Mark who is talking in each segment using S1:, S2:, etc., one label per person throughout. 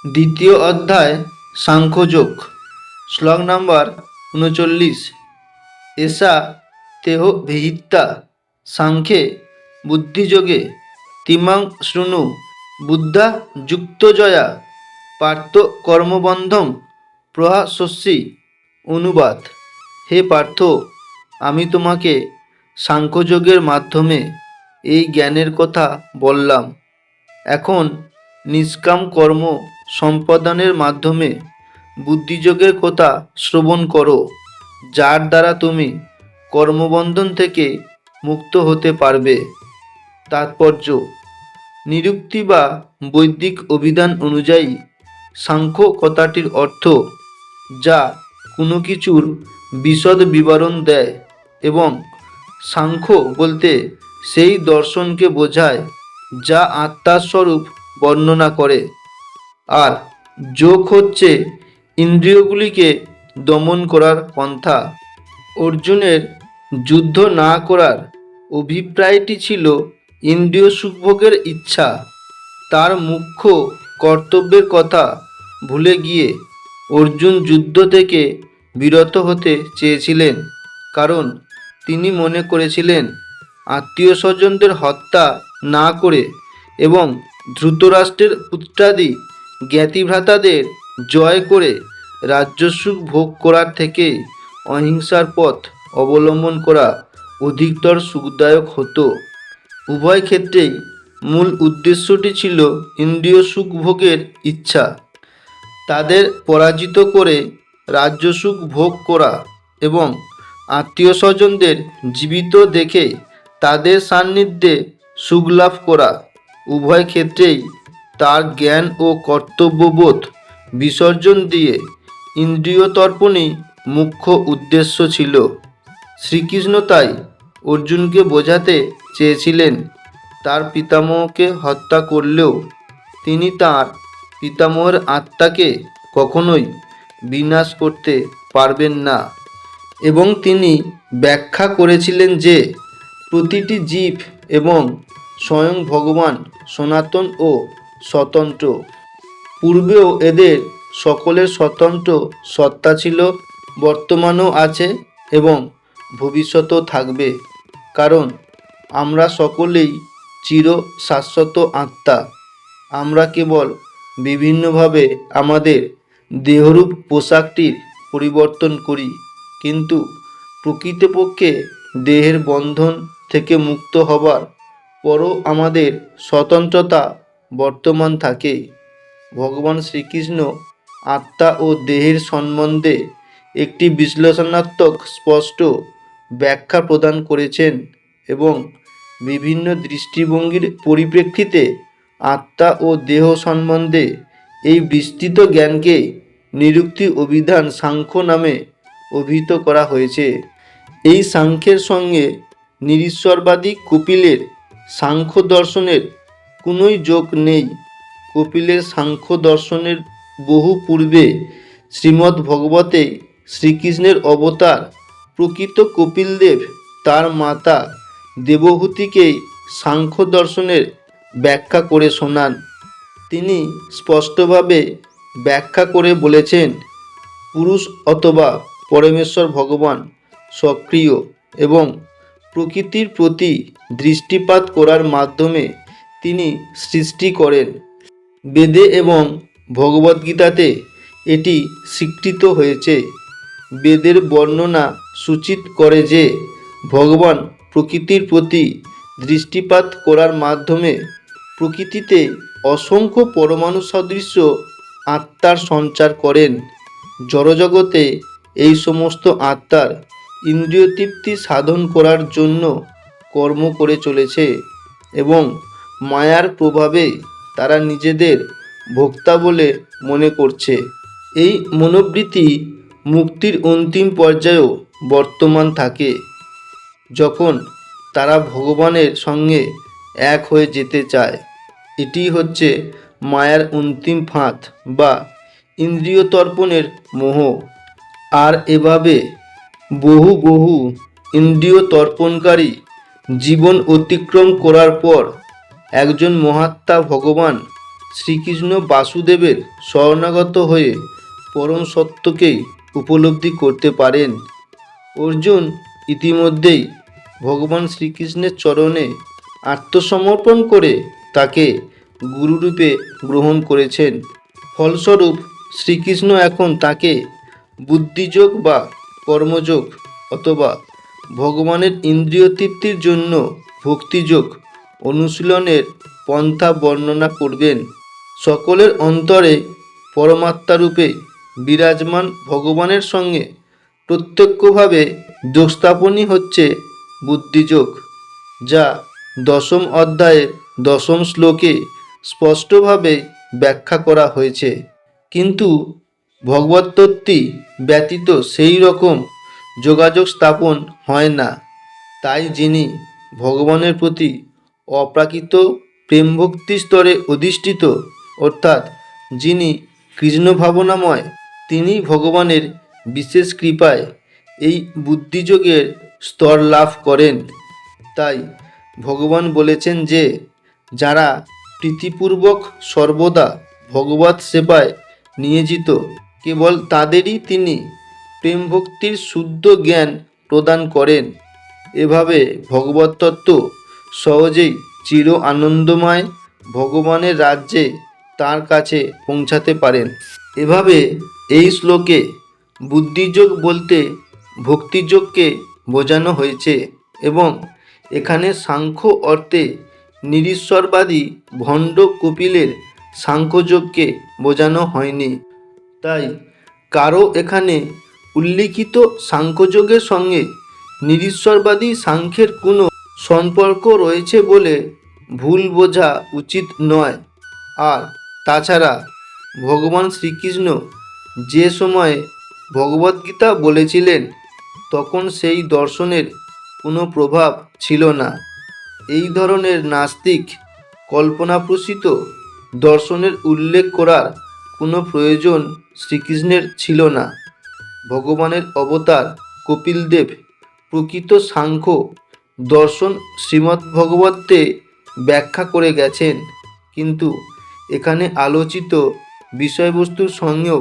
S1: দ্বিতীয় অধ্যায় সাংখ্যযোগ। শ্লোক নাম্বার ৩৯। এষা তেহ ভিহিতা সাংখ্যে বুদ্ধিযোগে তিমাং শৃণু বুদ্ধা যুক্তজয়া পার্থ কর্মবন্ধং প্রহাস্যসি। অনুবাদ: হে পার্থ, আমি তোমাকে সাংখ্যযোগের মাধ্যমে এই জ্ঞানের কথা বললাম। এখন নিষ্কাম কর্ম সম্পাদনের মাধ্যমে বুদ্ধিযোগের কথা শ্রবণ করো, যার দ্বারা তুমি কর্মবন্ধন থেকে মুক্ত হতে পারবে। তাৎপর্য: নিরুক্তি বা বৈদিক অভিধান অনুযায়ী সাংখ্য কথাটির অর্থ যা কোনো কিছুর বিশদ বিবরণ দেয়, এবং সাংখ্য বলতে সেই দর্শনকে বোঝায় যা আত্মার স্বরূপ বর্ণনা করে। আর যোগ হচ্ছে ইন্দ্রিয়গুলিকে দমন করার পন্থা। অর্জুনের যুদ্ধ না করার অভিপ্রায়টি ছিল ইন্দ্রিয় সুখভোগের ইচ্ছা। তার মুখ্য কর্তব্যের কথা ভুলে গিয়ে অর্জুন যুদ্ধ থেকে বিরত হতে চেয়েছিলেন, কারণ তিনি মনে করেছিলেন আত্মীয় স্বজনদের হত্যা না করে এবং ধৃতরাষ্ট্রের পুত্রাদি জ্ঞাতিভ্রাতাদের জয় করে রাজ্যসুখ ভোগ করার থেকে অহিংসার পথ অবলম্বন করা অধিকতর সুখদায়ক হতো। উভয় ক্ষেত্রেই মূল উদ্দেশ্যটি ছিল ইন্দ্রিয় সুখ ভোগের ইচ্ছা। তাদের পরাজিত করে রাজ্যসুখ ভোগ করা এবং আত্মীয় স্বজনদের জীবিত দেখে তাদের সান্নিধ্যে সুখ লাভ করা, উভয় ক্ষেত্রেই তার জ্ঞান ও কর্তব্যবোধ বিসর্জন দিয়ে ইন্দ্রিয় তর্পণই মুখ্য উদ্দেশ্য ছিল। শ্রীকৃষ্ণ তাই অর্জুনকে বোঝাতে চেয়েছিলেন তার পিতামহকে হত্যা করলেও তিনি তার পিতামহের আত্মাকে কখনোই বিনাশ করতে পারবেন না, এবং তিনি ব্যাখ্যা করেছিলেন যে প্রতিটি জীব এবং স্বয়ং ভগবান সনাতন ও স্বতন্ত্র। পূর্বেও এদের সকলের স্বতন্ত্র সত্তা ছিল, বর্তমানও আছে এবং ভবিষ্যতেও থাকবে, কারণ আমরা সকলেই চির শাশ্বত আত্মা। আমরা কেবল বিভিন্নভাবে আমাদের দেহরূপ পোশাকটির পরিবর্তন করি, কিন্তু প্রকৃতপক্ষে দেহের বন্ধন থেকে মুক্ত হবার পরও আমাদের স্বতন্ত্রতা বর্তমান থাকে। ভগবান শ্রীকৃষ্ণ আত্মা ও দেহের সম্বন্ধে একটি বিশ্লেষণাত্মক স্পষ্ট ব্যাখ্যা প্রদান করেছেন, এবং বিভিন্ন দৃষ্টিভঙ্গির পরিপ্রেক্ষিতে আত্মা ও দেহ সম্বন্ধে এই বিস্তৃত জ্ঞানকে নিরুক্তি অভিধান সাংখ্য নামে অভিহিত করা হয়েছে। এই সাংখ্যের সঙ্গে নিরীশ্বরবাদী কপিলের সাংখ্য দর্শনের কোনোই যোগ নেই। কপিলের সাংখ্য দর্শনের বহু পূর্বে শ্রীমদ্ ভগবতে শ্রীকৃষ্ণের অবতার প্রকৃত কপিলদেব তার মাতা দেবহূতিকেই সাংখ্য দর্শনের ব্যাখ্যা করে শোনান। তিনি স্পষ্টভাবে ব্যাখ্যা করে বলেছেন, পুরুষ অথবা পরমেশ্বর ভগবান সক্রিয় এবং প্রকৃতির প্রতি দৃষ্টিপাত করার মাধ্যমে তিনি সৃষ্টি করেন। বেদে এবং ভগবদ্গীতাতে এটি স্বীকৃত হয়েছে। বেদের বর্ণনা সূচিত করে যে ভগবান প্রকৃতির প্রতি দৃষ্টিপাত করার মাধ্যমে প্রকৃতিতে অসংখ্য পরমাণু সদৃশ আত্মার সঞ্চার করেন। জড়জগতে এই সমস্ত আত্মার ইন্দ্রিয় তৃপ্তি সাধন করার জন্য কর্ম করে চলেছে, এবং মায়ার প্রভাবে তারা নিজেদের ভোক্তা বলে মনে করছে। এই মনোবৃত্তি মুক্তির অন্তিম পর্যায়েও বর্তমান থাকে, যখন তারা ভগবানের সঙ্গে এক হয়ে যেতে চায়। এটি হচ্ছে মায়ার অন্তিম ফাঁদ বা ইন্দ্রিয় তর্পণের মোহ। আর এভাবে বহু বহু ইন্দ্রিয় তর্পণকারী জীবন অতিক্রম করার পর একজন মহাত্মা ভগবান শ্রীকৃষ্ণ বাসুদেবের শরণাগত হয়ে পরম সত্যকেই উপলব্ধি করতে পারেন। অর্জুন ইতিমধ্যেই ভগবান শ্রীকৃষ্ণের চরণে আত্মসমর্পণ করে তাকে গুরুরূপে গ্রহণ করেছেন। ফলস্বরূপ শ্রীকৃষ্ণ এখন তাকে বুদ্ধিযোগ বা কর্মযোগ অথবা ভগবানের ইন্দ্রিয় তৃপ্তির জন্য ভক্তিযোগ অনুশীলনের পন্থা বর্ণনা করবেন। সকলের অন্তরে পরমাত্মারূপে বিরাজমান ভগবানের সঙ্গে প্রত্যক্ষভাবে যোগস্থাপনই হচ্ছে বুদ্ধিযোগ, যা দশম অধ্যায়ের দশম শ্লোকে স্পষ্টভাবে ব্যাখ্যা করা হয়েছে। কিন্তু ভগবত্তত্ত্বই ব্যতীত সেই রকম যোগাযোগ স্থাপন হয় না। তাই যিনি ভগবানের প্রতি অপ্রাকৃত প্রেমভক্তি স্তরে অধিষ্ঠিত, অর্থাৎ যিনি কৃষ্ণ ভাবনাময়, তিনি ভগবানের বিশেষ কৃপায় এই বুদ্ধিযোগের স্তর লাভ করেন। তাই ভগবান বলেছেন যে যারা প্রীতিপূর্বক সর্বদা ভগবৎ সেবায় নিয়োজিত, কেবল তাদেরই তিনি প্রেম ভক্তির শুদ্ধ জ্ঞান প্রদান করেন। এভাবে ভগবত তত্ত্ব সহজেই চির আনন্দময় ভগবানের রাজ্যে তার কাছে পৌঁছাতে পারেন। এভাবে এই শ্লোকে বুদ্ধিযোগ বলতে ভক্তিযোগকে বোঝানো হয়েছে এবং এখানে সাংখ্য অর্থে নিরীশ্বরবাদী ভণ্ড কপিলের সাংখ্যযোগকে বোঝানো হয়নি। তাই কারো এখানে উল্লিখিত সাংখ্যযোগের সঙ্গে নিরীশ্বরবাদী সাংখ্যের কোনো সম্পর্ক রয়েছে বলে ভুল বোঝা উচিত নয়। আর তাছাড়া ভগবান শ্রীকৃষ্ণ যে সময়ে ভগবদ্গীতা বলেছিলেন তখন সেই দর্শনের কোনো প্রভাব ছিল না। এই ধরনের নাস্তিক কল্পনাপ্রসূত দর্শনের উল্লেখ করার কোনো প্রয়োজন শ্রীকৃষ্ণের ছিল না। ভগবানের অবতার কপিলদেব প্রকৃত সাংখ্য দর্শন শ্রীমদ্ভগবতে ব্যাখ্যা করে গেছেন, কিন্তু এখানে আলোচিত বিষয়বস্তুর সঙ্গেও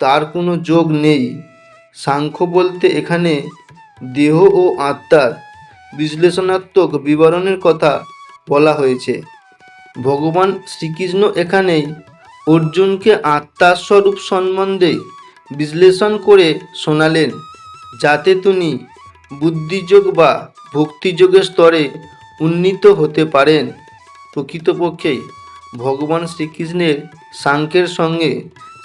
S1: তার কোনো যোগ নেই। সাংখ্য বলতে এখানে দেহ ও আত্মার বিশ্লেষণাত্মক বিবরণের কথা বলা হয়েছে। ভগবান শ্রীকৃষ্ণ এখানেই অর্জুনকে আত্মার স্বরূপ সম্বন্ধে বিশ্লেষণ করে শোনালেন, যাতে তিনি বুদ্ধিযোগ বা ভক্তিযোগের স্তরে উন্নীত হতে পারেন। প্রকৃতপক্ষে ভগবান শ্রীকৃষ্ণের সাংখ্যের সঙ্গে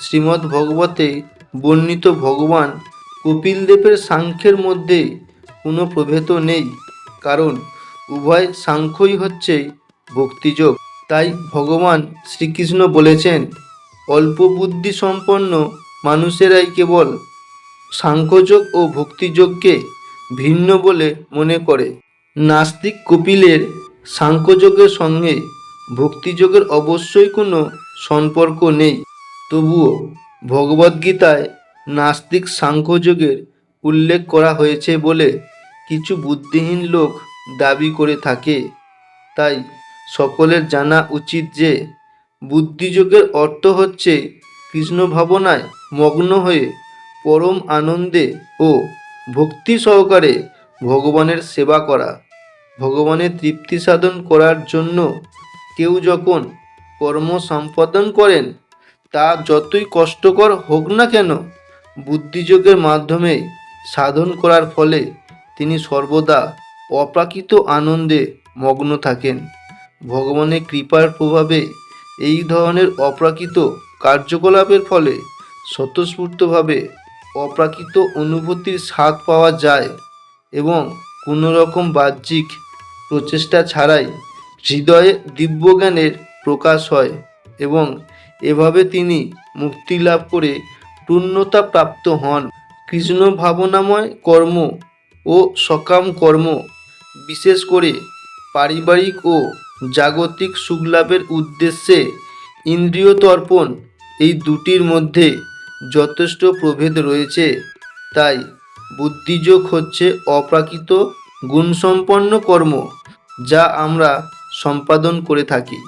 S1: শ্রীমদ্ ভগবতে বর্ণিত ভগবান কপিলদেবের সাংখ্যের মধ্যে কোনো প্রভেদ নেই, কারণ উভয় সাংখ্যই হচ্ছে ভক্তিযোগ। তাই ভগবান শ্রীকৃষ্ণ বলেছেন, অল্প বুদ্ধি সম্পন্ন মানুষেরাই কেবল সাংখ্যযোগ ও ভক্তিযোগকে ভিন্ন বলে মনে করে। নাস্তিক কপিলের সাংখ্যযোগের সঙ্গে ভক্তিযোগের অবশ্যই কোনো সম্পর্ক নেই। তবুও ভগবদ্গীতায় নাস্তিক সাংখ্যযোগের উল্লেখ করা হয়েছে বলে কিছু বুদ্ধিহীন লোক দাবি করে থাকে। তাই সকলের জানা উচিত যে বুদ্ধিযোগের অর্থ হচ্ছে কৃষ্ণ ভাবনায় মগ্ন হয়ে পরম আনন্দে ও ভক্তি সহকারে ভগবানের সেবা করা। ভগবানের তৃপ্তি সাধন করার জন্য কেউ যখন কর্ম সম্পাদন করেন, তা যতই কষ্টকর হোক না কেন, বুদ্ধিযোগের মাধ্যমে সাধন করার ফলে তিনি সর্বদা অপ্রাকৃত আনন্দে মগ্ন থাকেন। ভগবানের কৃপার প্রভাবে এই ধরনের অপ্রাকৃত কার্যকলাপের ফলে স্বতঃস্ফূর্তভাবে অপ্রাকৃত অনুভূতির স্বাদ পাওয়া যায় এবং কোনো রকম বাহ্যিক প্রচেষ্টা ছাড়াই হৃদয়ে দিব্যজ্ঞানের প্রকাশ হয় এবং এভাবে তিনি মুক্তি লাভ করে পূর্ণতা প্রাপ্ত হন। কৃষ্ণ ভাবনাময় কর্ম ও সকাম কর্ম, বিশেষ করে পারিবারিক ও জাগতিক সুখলাভের উদ্দেশ্যে ইন্দ্রিয় তর্পণ, এই দুটির মধ্যে যথেষ্ট প্রভেদ রয়েছে। তাই বুদ্ধিযোগ হচ্ছে অপ্রাকৃত গুণসম্পন্ন কর্ম, যা আমরা সম্পাদন করে থাকি।